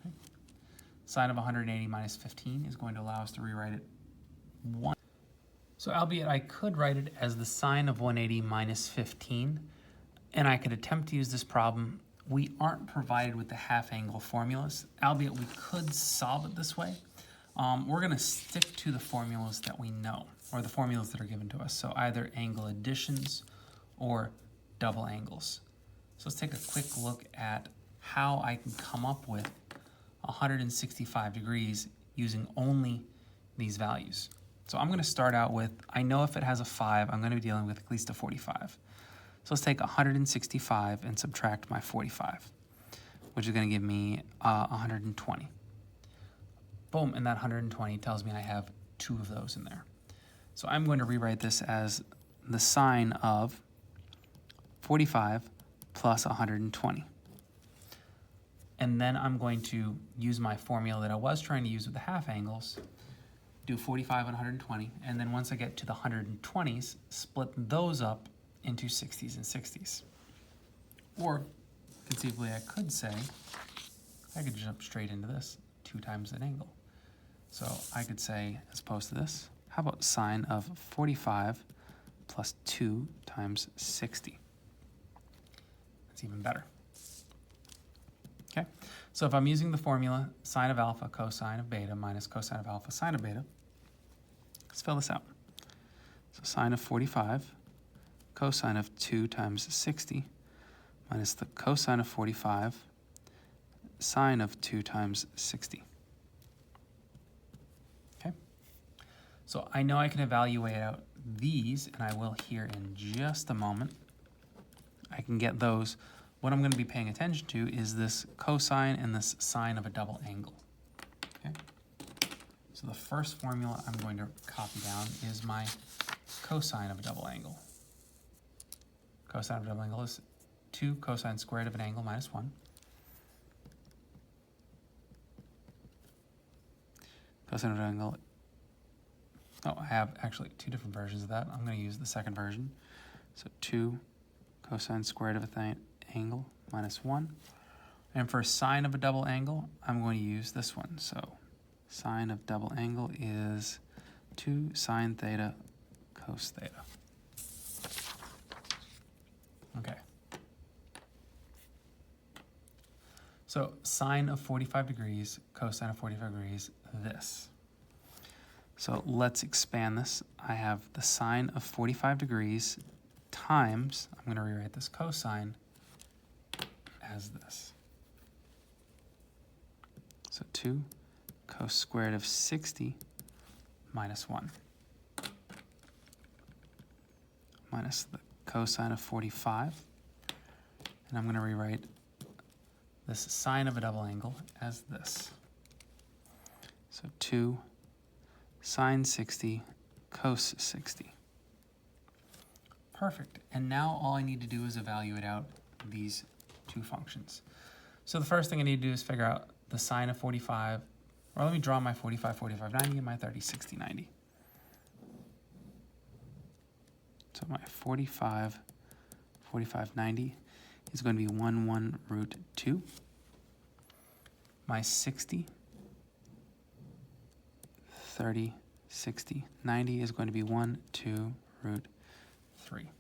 Okay. Sine of 180 minus 15 is going to allow us to rewrite it 1. So albeit I could write it as the sine of 180 minus 15, and I could attempt to use this problem. We aren't provided with the half angle formulas, albeit we could solve it this way. We're going to stick to the formulas that we know, or the formulas that are given to us. So either angle additions or double angles. So let's take a quick look at how I can come up with 165 degrees using only these values. So I'm going to start out with, I know if it has a 5, I'm going to be dealing with at least a 45. So let's take 165 and subtract my 45, which is going to give me 120. Boom, and that 120 tells me I have 2 of those in there. So I'm going to rewrite this as the sine of 45 plus 120. And then I'm going to use my formula that I was trying to use with the half angles, do 45 and 120, and then once I get to the 120s, split those up into 60s and 60s. Or, conceivably, I could say, I could jump straight into this, 2 times that angle. So I could say, as opposed to this, how about sine of 45 plus 2 times 60? That's even better. Okay, so if I'm using the formula sine of alpha cosine of beta minus cosine of alpha sine of beta, let's fill this out. So sine of 45 cosine of 2 times 60 minus the cosine of 45 sine of 2 times 60. Okay, so I know I can evaluate out these, and I will here in just a moment. I can get those. What I'm going to be paying attention to is this cosine and this sine of a double angle. Okay, so the first formula I'm going to copy down is my cosine of a double angle. Cosine of a double angle is 2 cosine squared of an angle minus 1. Cosine of an angle, oh, I have actually 2 different versions of that. I'm going to use the second version. So 2 cosine squared of an angle minus 1. And for sine of a double angle, I'm going to use this one. So sine of double angle is 2 sine theta cos theta. Okay. So sine of 45 degrees, cosine of 45 degrees, this. So let's expand this. I have the sine of 45 degrees times, I'm going to rewrite this cosine as this. So 2 cos squared of 60 minus 1 minus the cosine of 45. And I'm going to rewrite this sine of a double angle as this. So 2 sine 60 cos 60. Perfect. And now all I need to do is evaluate out these 2 functions. So the first thing I need to do is figure out the sine of 45, or let me draw my 45, 45, 90, and my 30, 60, 90. So my 45, 45, 90 is going to be 1 root 2. My 60, 30, 60, 90 is going to be 1, 2 root 3.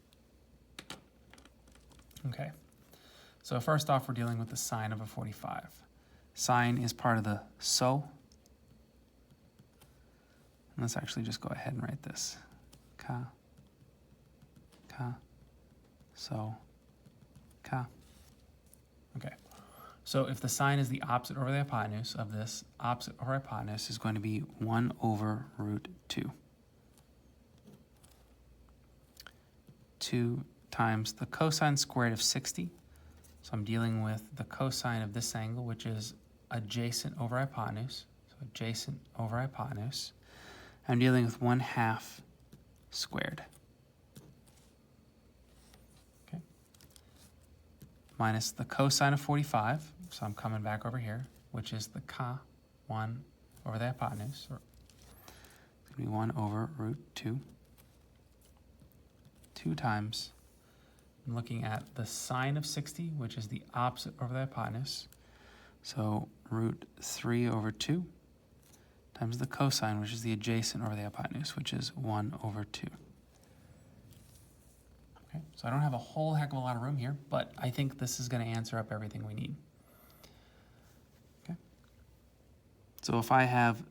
Okay, so first off, we're dealing with the sine of a 45. Sine is part of the so. And let's actually just go ahead and write this. Ka, so, ka. Okay, so if the sine is the opposite over the hypotenuse of this, opposite over hypotenuse is going to be 1 over root 2. 2 times the cosine squared of 60. So I'm dealing with the cosine of this angle, which is adjacent over hypotenuse. So adjacent over hypotenuse. I'm dealing with 1/2 squared. Okay. Minus the cosine of 45. So I'm coming back over here, which is the ca 1 over the hypotenuse. Or it's going to be 1 over root 2. 2 times, I'm looking at the sine of 60, which is the opposite over the hypotenuse. So root 3 over 2 times the cosine, which is the adjacent over the hypotenuse, which is 1 over 2. Okay, so I don't have a whole heck of a lot of room here, but I think this is going to answer up everything we need. Okay. So if I have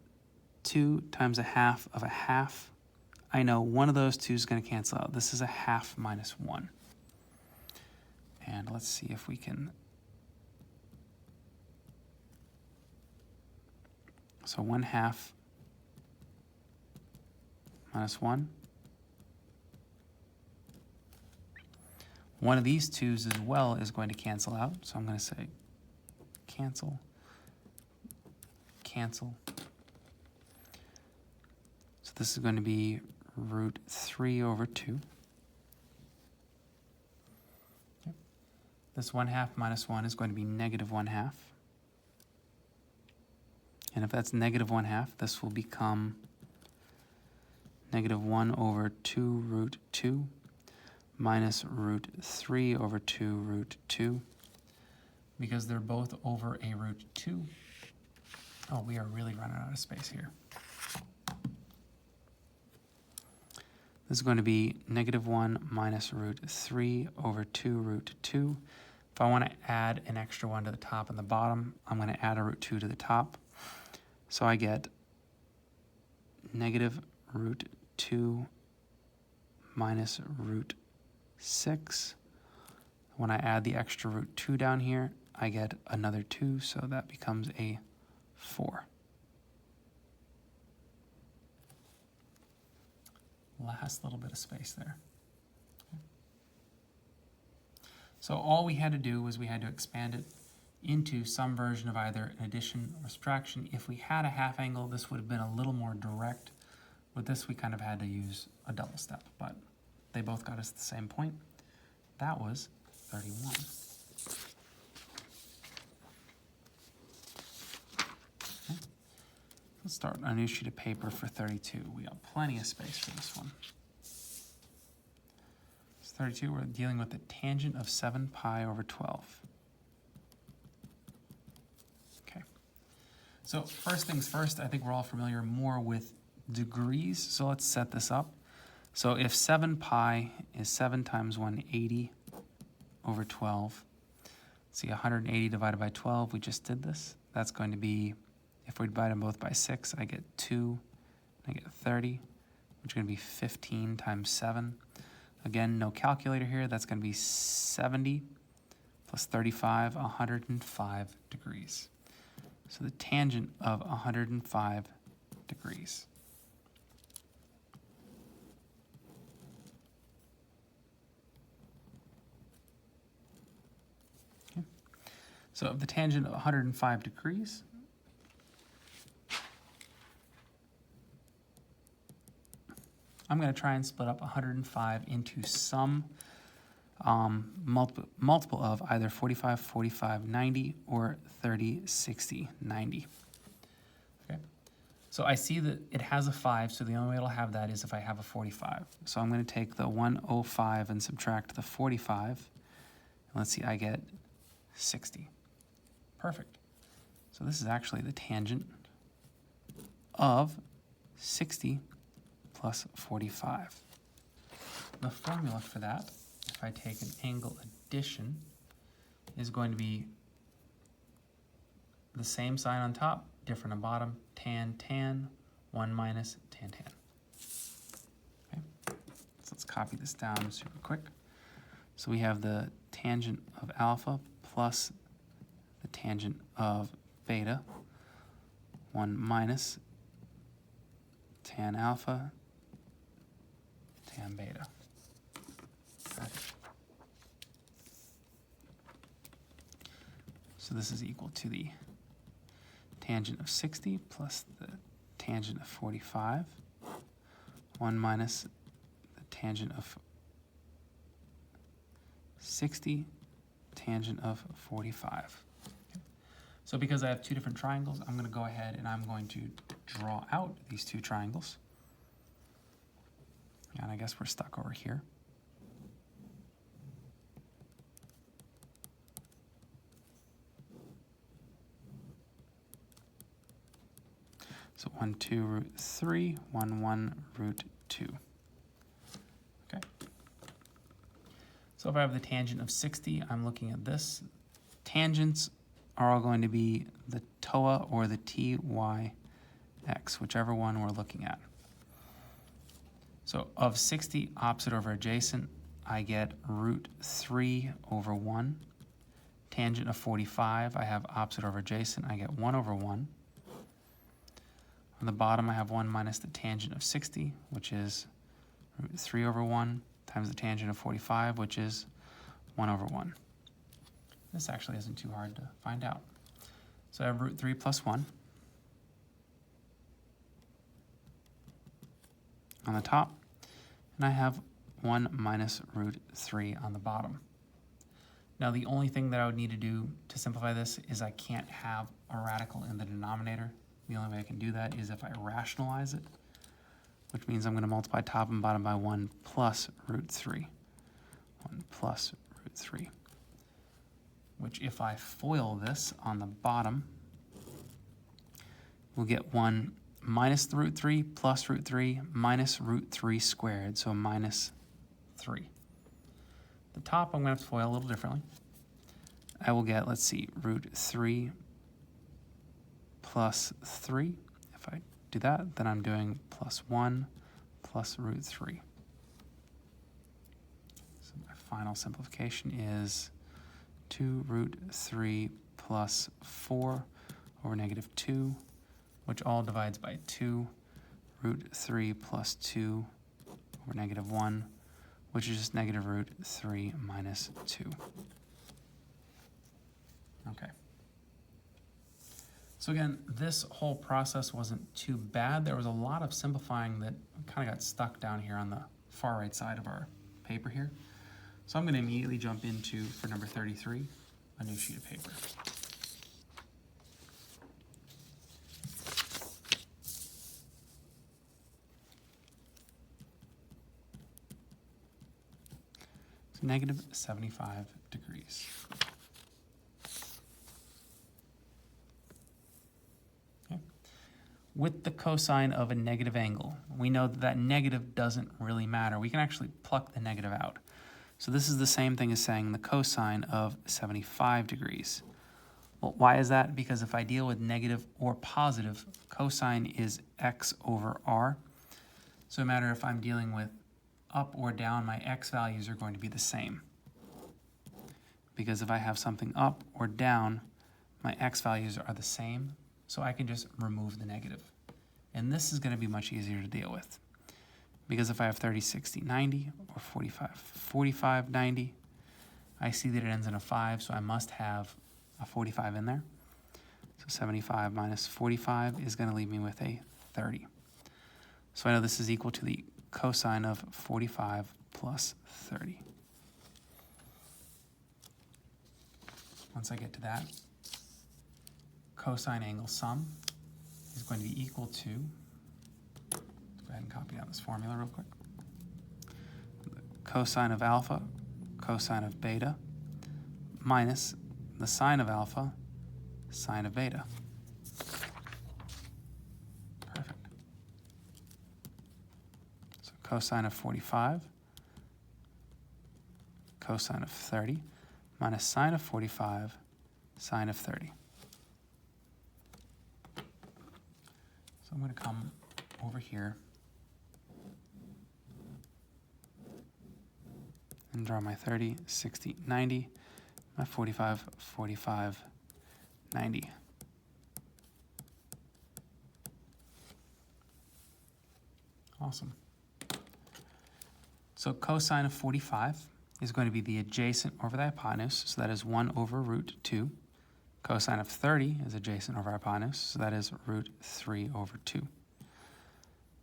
2 times 1/2 of 1/2, I know one of those two is going to cancel out. This is 1/2 minus 1. And let's see if we can. So 1/2 minus 1. One of these twos as well is going to cancel out. So I'm going to say cancel, cancel. So this is going to be root 3 over 2. Okay. This 1/2 minus 1 is going to be negative 1/2. And if that's negative 1/2, this will become negative 1 over 2 root 2 minus root 3 over 2 root 2. Because they're both over a root 2. Oh, we are really running out of space here. This is going to be negative 1 minus root 3 over 2 root 2. If I want to add an extra 1 to the top and the bottom, I'm going to add a root 2 to the top. So I get negative root 2 minus root 6. When I add the extra root 2 down here, I get another 2, so that becomes a 4. Last little bit of space there. Okay. So all we had to do was we had to expand it into some version of either an addition or subtraction. If we had a half angle, this would have been a little more direct. With this, we kind of had to use a double step, but they both got us the same point. That was 31. Okay. Let's start a new sheet of paper for 32. We got plenty of space for this one. It's 32, we're dealing with the tangent of 7 pi over 12. Okay. So first things first, I think we're all familiar more with degrees, so let's set this up. So if 7 pi is 7 times 180 over 12, see 180 divided by 12, we just did this. That's going to be, if we divide them both by 6, I get 2, I get 30, which is going to be 15 times 7. Again, no calculator here. That's going to be 70 plus 35, 105 degrees. So the tangent of 105 degrees. Okay. So of the tangent of 105 degrees, I'm going to try and split up 105 into some multiple of either 45, 45, 90, or 30, 60, 90. Okay. So I see that it has a 5, so the only way it'll have that is if I have a 45. So I'm going to take the 105 and subtract the 45. And let's see, I get 60. Perfect. So this is actually the tangent of 60 plus 45. The formula for that, if I take an angle addition, is going to be the same sign on top, different on bottom, tan, tan, 1 minus tan, tan. Okay, so let's copy this down super quick. So we have the tangent of alpha plus the tangent of beta, 1 minus tan alpha, tan beta. So this is equal to the tangent of 60 plus the tangent of 45, 1 minus the tangent of 60, tangent of 45. Okay. So because I have two different triangles, I'm going to go ahead and I'm going to draw out these two triangles. And I guess we're stuck over here. So 1, 2, root 3, 1, 1, root 2. Okay. So if I have the tangent of 60, I'm looking at this. Tangents are all going to be the TOA or the TYX, whichever one we're looking at. So of 60, opposite over adjacent, I get root 3 over 1. Tangent of 45, I have opposite over adjacent, I get 1 over 1. On the bottom, I have 1 minus the tangent of 60, which is root 3 over 1, times the tangent of 45, which is 1 over 1. This actually isn't too hard to find out. So I have root 3 plus 1 on the top, and I have 1 minus root 3 on the bottom. Now the only thing that I would need to do to simplify this is I can't have a radical in the denominator. The only way I can do that is if I rationalize it, which means I'm going to multiply top and bottom by 1 plus root 3. 1 plus root 3. Which if I FOIL this on the bottom, we'll get 1 minus the root 3 plus root 3 minus root 3 squared, so minus 3. The top I'm going to have to FOIL a little differently. I will get, let's see, root 3 plus 3. If I do that, then I'm doing plus 1 plus root 3. So my final simplification is 2 root 3 plus 4 over negative 2, which all divides by 2, root 3 plus 2 over negative 1, which is just negative root 3 minus 2. Okay. So again, this whole process wasn't too bad. There was a lot of simplifying that kind of got stuck down here on the far right side of our paper here. So I'm going to immediately jump into, for number 33, a new sheet of paper. So negative 75 degrees. With the cosine of a negative angle, we know that that negative doesn't really matter. We can actually pluck the negative out. So this is the same thing as saying the cosine of 75 degrees. Well, why is that? Because if I deal with negative or positive, cosine is x over r. So no matter if I'm dealing with up or down, my x values are going to be the same. Because if I have something up or down, my x values are the same. So I can just remove the negative. And this is going to be much easier to deal with. Because if I have 30, 60, 90, or 45, 45, 90, I see that it ends in a 5, so I must have a 45 in there. So 75 minus 45 is going to leave me with a 30. So I know this is equal to the cosine of 45 plus 30. Once I get to that, cosine angle sum is going to be equal to, let's go ahead and copy out this formula real quick. The cosine of alpha, cosine of beta, minus the sine of alpha, sine of beta. Perfect. So cosine of 45, cosine of 30, minus sine of 45, sine of 30. So I'm going to come over here and draw my 30, 60, 90, my 45, 45, 90. Awesome. So cosine of 45 is going to be the adjacent over the hypotenuse, so that is 1 over root 2. Cosine of 30 is adjacent over hypotenuse, so that is root 3 over 2.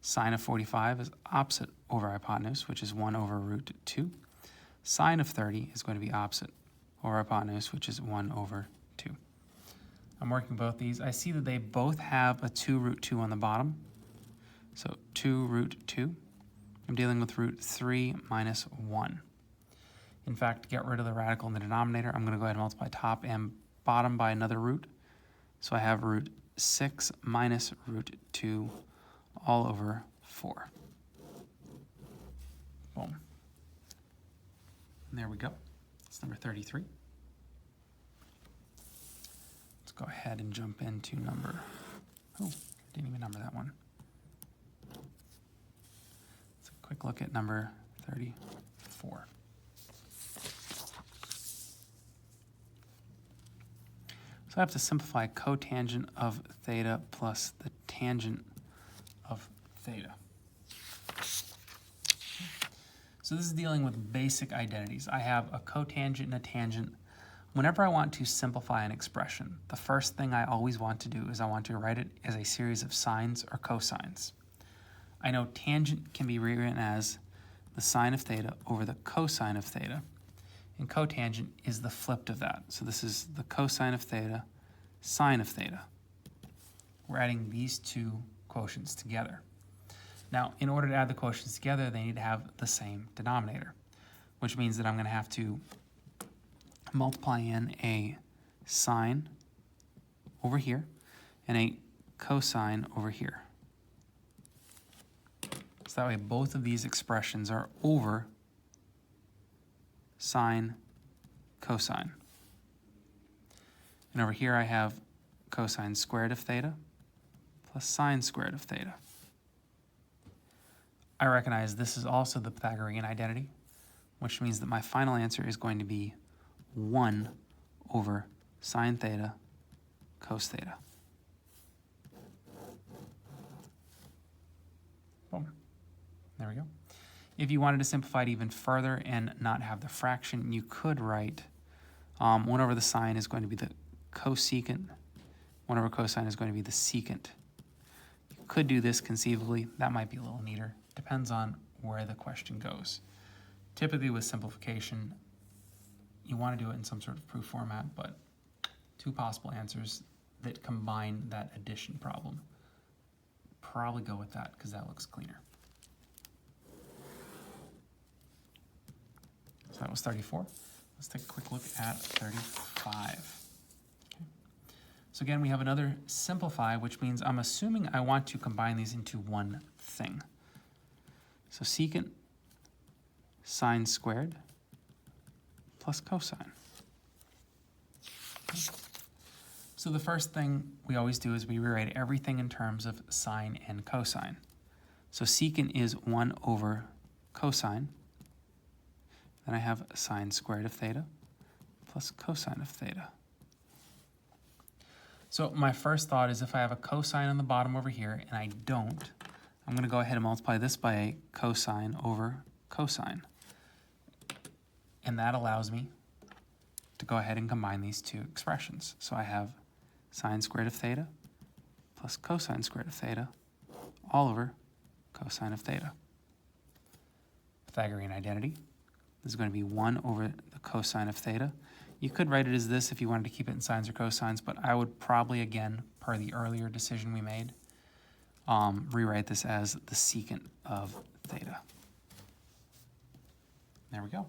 Sine of 45 is opposite over hypotenuse, which is 1 over root 2. Sine of 30 is going to be opposite over hypotenuse, which is 1 over 2. I'm working both these. I see that they both have a 2 root 2 on the bottom. So 2 root 2. I'm dealing with root 3 minus 1. In fact, to get rid of the radical in the denominator, I'm going to go ahead and multiply top and bottom by another root. So I have root 6 minus root 2 all over 4. Boom. And there we go. That's number 33. Let's go ahead and jump into number, oh, I didn't even number that one. Let's a quick look at number 34. So I have to simplify cotangent of theta plus the tangent of theta. So this is dealing with basic identities. I have a cotangent and a tangent. Whenever I want to simplify an expression, the first thing I always want to do is I want to write it as a series of sines or cosines. I know tangent can be rewritten as the sine of theta over the cosine of theta. And cotangent is the flip of that. So this is the cosine of theta, sine of theta. We're adding these two quotients together. Now, in order to add the quotients together, they need to have the same denominator, which means that I'm going to have to multiply in a sine over here and a cosine over here. So that way both of these expressions are over sine, cosine. And over here I have cosine squared of theta plus sine squared of theta. I recognize this is also the Pythagorean identity, which means that my final answer is going to be 1 over sine theta cos theta. Boom. There we go. If you wanted to simplify it even further and not have the fraction, you could write 1 over the sine is going to be the cosecant, 1 over cosine is going to be the secant. You could do this conceivably. That might be a little neater. Depends on where the question goes. Typically with simplification, you want to do it in some sort of proof format, but 2 possible answers that combine that addition problem. Probably go with that because that looks cleaner. So that was 34. Let's take a quick look at 35. Okay. So again, we have another simplify, which means I'm assuming I want to combine these into one thing. So secant sine squared plus cosine. Okay. So the first thing we always do is we rewrite everything in terms of sine and cosine. So secant is 1 over cosine. Then I have sine squared of theta plus cosine of theta. So my first thought is if I have a cosine on the bottom over here and I don't, I'm going to go ahead and multiply this by a cosine over cosine. And that allows me to go ahead and combine these two expressions. So I have sine squared of theta plus cosine squared of theta all over cosine of theta. Pythagorean identity. This is going to be 1 over the cosine of theta. You could write it as this if you wanted to keep it in sines or cosines, but I would probably, again, per the earlier decision we made, rewrite this as the secant of theta. There we go.